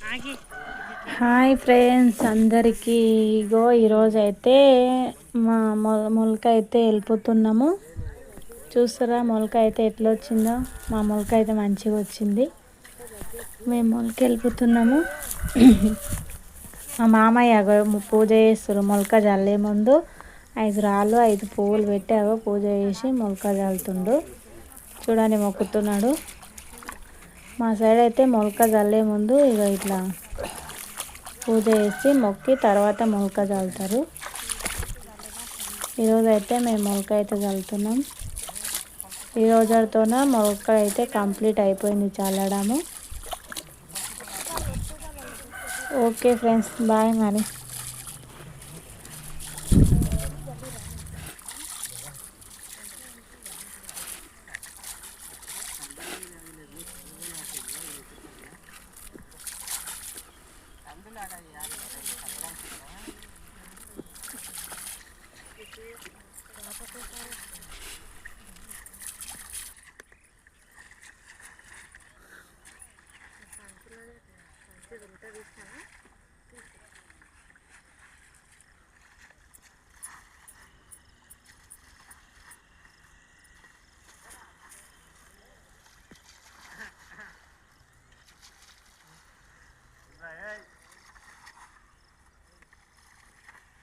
Hi friends అందరికీ. ఇగో ఈరోజు అయితే మా మొలక అయితే వెళ్ళిపోతున్నాము. చూస్తారా మొలక అయితే ఎట్లా వచ్చిందో? మా మొలక అయితే మంచిగా వచ్చింది. మేము మొలక వెళ్ళిపోతున్నాము. మా మామయ్య పూజ చేస్తారు. మొలక చల్లే ముందు 5 రాళ్ళు 5 పువ్వులు పెట్టి పూజ చేసి మొలక చల్లుతుండు. చూడండి మొక్కుతున్నాడు. మా సైడ్ అయితే మొలక చల్లే ముందు ఇక ఇట్లా పూజ చేసి మొక్కి తర్వాత మొలక చల్లుతారు. ఈరోజు అయితే మేము మొలక అయితే చల్లుతున్నాం. ఈ రోజుతోన మొలక అయితే కంప్లీట్ అయిపోయింది చల్లడము. ఓకే ఫ్రెండ్స్, బాయ్ మరి.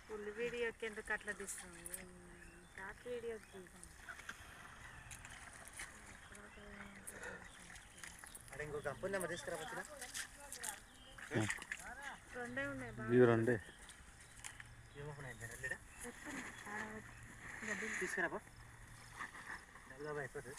ఫుల్ వీడియోకి ఎందుకు అట్లా తీస్తుంది? షార్ట్ వీడియోకి తీసాను. ఇంకో కంపెనీ నెంబర్ తీసుకురావచ్చు. రెండే ఉన్నాయి. తీసుకురాబా. అయిపోతుంది.